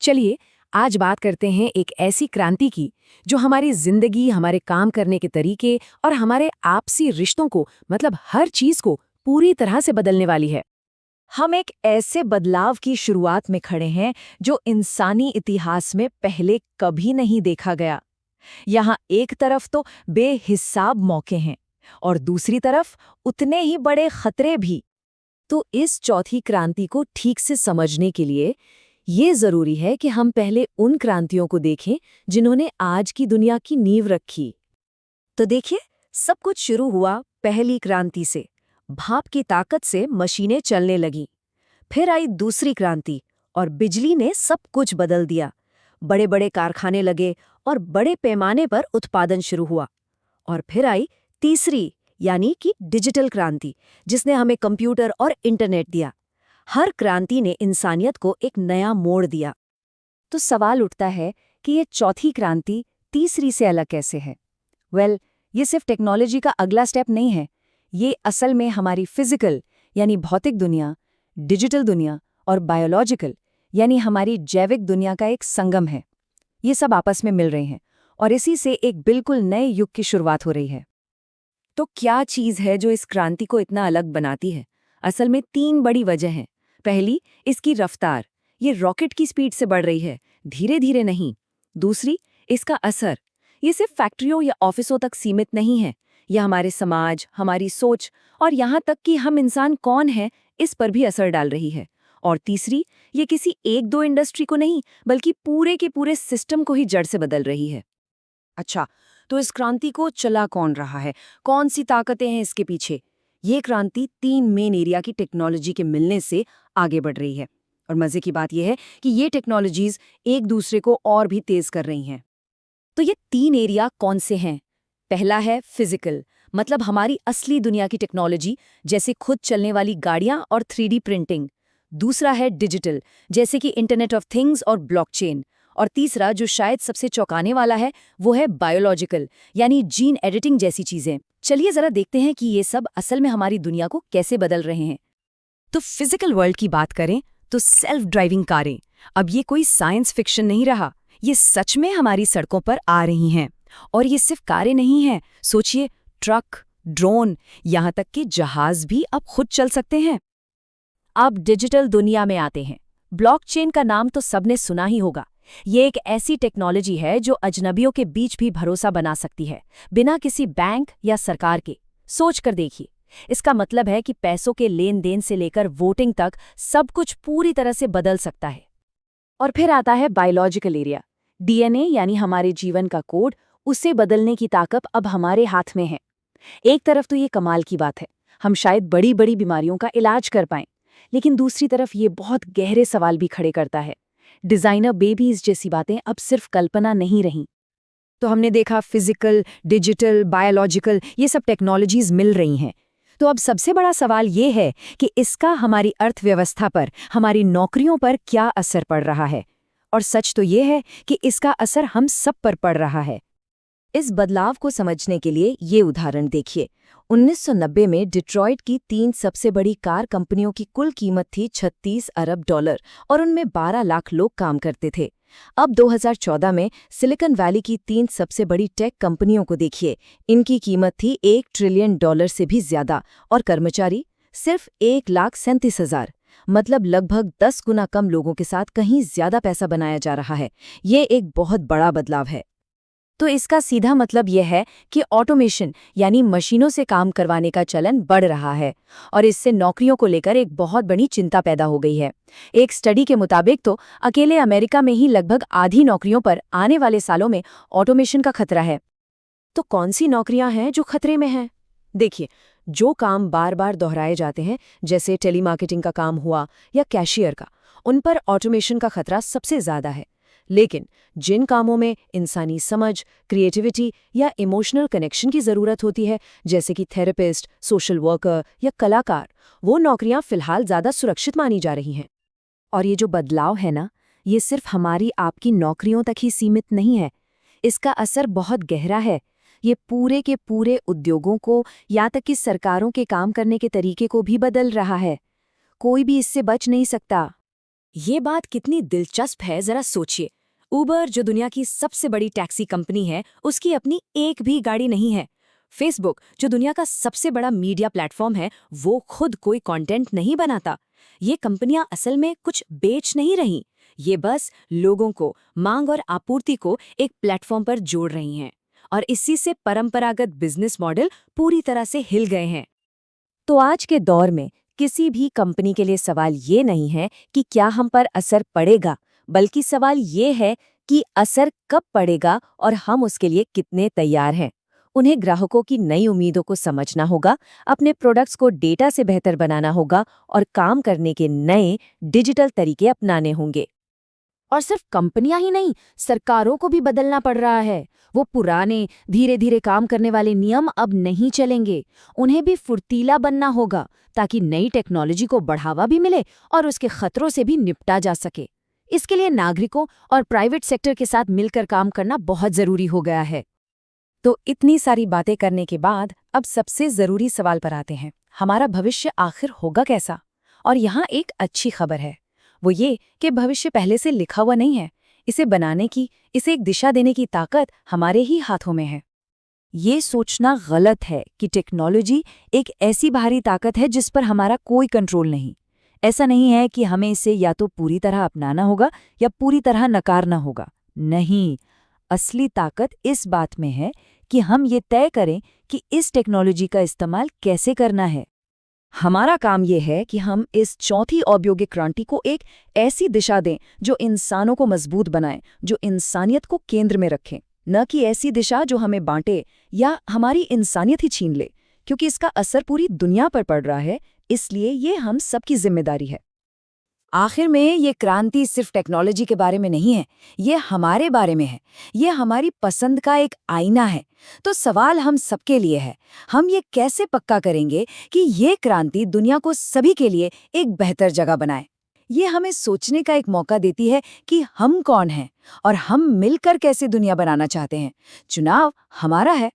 चलिए आज बात करते हैं एक ऐसी क्रांति की जो हमारी जिंदगी, हमारे काम करने के तरीके और हमारे आपसी रिश्तों को मतलब हर चीज को पूरी तरह से बदलने वाली है। हम एक ऐसे बदलाव की शुरुआत में खड़े हैं जो इंसानी इतिहास में पहले कभी नहीं देखा गया। यहाँ एक तरफ तो बेहिसाब मौके हैं और दूसरी तरफ उतने ही बड़े खतरे भी। तो इस चौथी क्रांति को ठीक से समझने के लिए ये जरूरी है कि हम पहले उन क्रांतियों को देखें जिन्होंने आज की दुनिया की नींव रखी। तो देखिए, सब कुछ शुरू हुआ पहली क्रांति से। भाप की ताकत से मशीनें चलने लगीं। फिर आई दूसरी क्रांति और बिजली ने सब कुछ बदल दिया। बड़े बड़े कारखाने लगे और बड़े पैमाने पर उत्पादन शुरू हुआ। और फिर आई तीसरी यानी कि डिजिटल क्रांति, जिसने हमें कंप्यूटर और इंटरनेट दिया। हर क्रांति ने इंसानियत को एक नया मोड़ दिया। तो सवाल उठता है कि ये चौथी क्रांति तीसरी से अलग कैसे है? ये सिर्फ टेक्नोलॉजी का अगला स्टेप नहीं है। ये असल में हमारी फिजिकल यानी भौतिक दुनिया, डिजिटल दुनिया और बायोलॉजिकल यानी हमारी जैविक दुनिया का एक संगम है। ये सब आपस में मिल रहे हैं और इसी से एक बिल्कुल नए युग की शुरुआत हो रही है। तो क्या चीज़ है जो इस क्रांति को इतना अलग बनाती है? असल में 3 बड़ी वजह हैं। पहली, इसकी रफ्तार। ये रॉकेट की स्पीड से बढ़ रही है, धीरे धीरे नहीं। दूसरी, इसका असर। ये सिर्फ फैक्ट्रियों या ऑफिसों तक सीमित नहीं है। यह हमारे समाज, हमारी सोच और यहाँ तक कि हम इंसान कौन हैं, इस पर भी असर डाल रही है। और तीसरी, ये किसी एक दो इंडस्ट्री को नहीं बल्कि पूरे के पूरे सिस्टम को ही जड़ से बदल रही है। अच्छा, तो इस क्रांति को चला कौन रहा है? कौन सी ताकतें हैं इसके पीछे? ये क्रांति 3 मेन एरिया की टेक्नोलॉजी के मिलने से आगे बढ़ रही है। और मजे की बात यह है कि ये टेक्नोलॉजीज एक दूसरे को और भी तेज कर रही हैं। तो ये 3 एरिया कौन से हैं? पहला है फिजिकल, मतलब हमारी असली दुनिया की टेक्नोलॉजी, जैसे खुद चलने वाली गाड़ियां और 3D प्रिंटिंग। दूसरा है डिजिटल, जैसे कि इंटरनेट ऑफ थिंग्स और ब्लॉकचेन। और तीसरा, जो शायद सबसे चौंकाने वाला है, वो है बायोलॉजिकल, यानी जीन एडिटिंग जैसी चीजें। चलिए जरा देखते हैं कि ये सब असल में हमारी दुनिया को कैसे बदल रहे हैं। तो फिजिकल वर्ल्ड की बात करें तो सेल्फ ड्राइविंग कारें, अब ये कोई साइंस फिक्शन नहीं रहा, ये सच में हमारी सड़कों पर आ रही हैं। और ये सिर्फ कारें नहीं हैं, सोचिए ट्रक, ड्रोन, यहाँ तक कि जहाज भी अब खुद चल सकते हैं। अब डिजिटल दुनिया में आते हैं। ब्लॉकचेन का नाम तो सबने सुना ही होगा। ये एक ऐसी टेक्नोलॉजी है जो अजनबियों के बीच भी भरोसा बना सकती है, बिना किसी बैंक या सरकार के। सोच कर देखिए, इसका मतलब है कि पैसों के लेन देन से लेकर वोटिंग तक सब कुछ पूरी तरह से बदल सकता है। और फिर आता है बायोलॉजिकल एरिया। डीएनए यानी हमारे जीवन का कोड, उसे बदलने की ताकत अब हमारे हाथ में है। एक तरफ तो ये कमाल की बात है, हम शायद बड़ी बड़ी बीमारियों का इलाज कर पाएं, लेकिन दूसरी तरफ ये बहुत गहरे सवाल भी खड़े करता है। डिजाइनर बेबीज जैसी बातें अब सिर्फ कल्पना नहीं रहीं। तो हमने देखा फिजिकल, डिजिटल, बायोलॉजिकल, ये सब टेक्नोलॉजीज मिल रही हैं। तो अब सबसे बड़ा सवाल ये है कि इसका हमारी अर्थव्यवस्था पर, हमारी नौकरियों पर क्या असर पड़ रहा है। और सच तो ये है कि इसका असर हम सब पर पड़ रहा है। इस बदलाव को समझने के लिए ये उदाहरण देखिए। 1990 में डिट्रॉइट की 3 सबसे बड़ी कार कंपनियों की कुल कीमत थी $36 अरब और उनमें 12 लाख लोग काम करते थे। अब 2014 में सिलिकॉन वैली की 3 सबसे बड़ी टेक कंपनियों को देखिए। इनकी कीमत थी $1 ट्रिलियन से भी ज्यादा और कर्मचारी सिर्फ 1,37,000। मतलब लगभग 10 गुना कम लोगों के साथ कहीं ज्यादा पैसा बनाया जा रहा है। ये एक बहुत बड़ा बदलाव है। तो इसका सीधा मतलब यह है कि ऑटोमेशन यानी मशीनों से काम करवाने का चलन बढ़ रहा है और इससे नौकरियों को लेकर एक बहुत बड़ी चिंता पैदा हो गई है। एक स्टडी के मुताबिक तो अकेले अमेरिका में ही लगभग आधी नौकरियों पर आने वाले सालों में ऑटोमेशन का खतरा है। तो कौन सी नौकरियां हैं जो खतरे में हैं? देखिए, जो काम बार बार दोहराए जाते हैं, जैसे टेलीमार्केटिंग का काम हुआ या कैशियर का, उन पर ऑटोमेशन का खतरा सबसे ज्यादा है। लेकिन जिन कामों में इंसानी समझ, क्रिएटिविटी या इमोशनल कनेक्शन की ज़रूरत होती है, जैसे कि थेरेपिस्ट, सोशल वर्कर या कलाकार, वो नौकरियां फिलहाल ज़्यादा सुरक्षित मानी जा रही हैं। और ये जो बदलाव है ना, ये सिर्फ हमारी आपकी नौकरियों तक ही सीमित नहीं है। इसका असर बहुत गहरा है। ये पूरे के पूरे उद्योगों को, या तक कि सरकारों के काम करने के तरीके को भी बदल रहा है। कोई भी इससे बच नहीं सकता। ये बात कितनी दिलचस्प है, जरा सोचिए। उबर, जो दुनिया की सबसे बड़ी टैक्सी कंपनी है, उसकी अपनी एक भी गाड़ी नहीं है। फेसबुक, जो दुनिया का सबसे बड़ा मीडिया प्लेटफॉर्म है, वो खुद कोई कंटेंट नहीं बनाता। ये कंपनियां असल में कुछ बेच नहीं रही, ये बस लोगों को, मांग और आपूर्ति को एक प्लेटफॉर्म पर जोड़ रही हैं। और इसी से परंपरागत बिजनेस मॉडल पूरी तरह से हिल गए हैं। तो आज के दौर में किसी भी कंपनी के लिए सवाल ये नहीं है कि क्या हम पर असर पड़ेगा, बल्कि सवाल ये है कि असर कब पड़ेगा और हम उसके लिए कितने तैयार हैं। उन्हें ग्राहकों की नई उम्मीदों को समझना होगा, अपने प्रोडक्ट्स को डेटा से बेहतर बनाना होगा और काम करने के नए डिजिटल तरीके अपनाने होंगे। और सिर्फ कंपनियां ही नहीं, सरकारों को भी बदलना पड़ रहा है। वो पुराने, धीरे धीरे काम करने वाले नियम अब नहीं चलेंगे। उन्हें भी फुर्तीला बनना होगा, ताकि नई टेक्नोलॉजी को बढ़ावा भी मिले और उसके खतरों से भी निपटा जा सके। इसके लिए नागरिकों और प्राइवेट सेक्टर के साथ मिलकर काम करना बहुत जरूरी हो गया है। तो इतनी सारी बातें करने के बाद अब सबसे जरूरी सवाल पर आते हैं, हमारा भविष्य आखिर होगा कैसा? और यहाँ एक अच्छी खबर है, वो ये कि भविष्य पहले से लिखा हुआ नहीं है। इसे बनाने की, इसे एक दिशा देने की ताकत हमारे ही हाथों में है। ये सोचना गलत है कि टेक्नोलॉजी एक ऐसी बाहरी ताकत है जिस पर हमारा कोई कंट्रोल नहीं। ऐसा नहीं है कि हमें इसे या तो पूरी तरह अपनाना होगा या पूरी तरह नकारना होगा। नहीं, असली ताकत इस बात में है कि हम ये तय करें कि इस टेक्नोलॉजी का इस्तेमाल कैसे करना है। हमारा काम ये है कि हम इस चौथी औद्योगिक क्रांति को एक ऐसी दिशा दें जो इंसानों को मजबूत बनाए, जो इंसानियत को केंद्र में रखें, न कि ऐसी दिशा जो हमें बांटे या हमारी इंसानियत ही छीन ले, क्योंकि इसका असर पूरी दुनिया पर पड़ रहा है, इसलिए ये हम सबकी जिम्मेदारी है। आखिर में ये क्रांति सिर्फ टेक्नोलॉजी के बारे में नहीं है, ये हमारे बारे में है। ये हमारी पसंद का एक आईना है। तो सवाल हम सबके लिए है, हम ये कैसे पक्का करेंगे कि ये क्रांति दुनिया को सभी के लिए एक बेहतर जगह बनाए। ये हमें सोचने का एक मौका देती है कि हम कौन हैं और हम मिलकर कैसे दुनिया बनाना चाहते हैं। चुनाव हमारा है।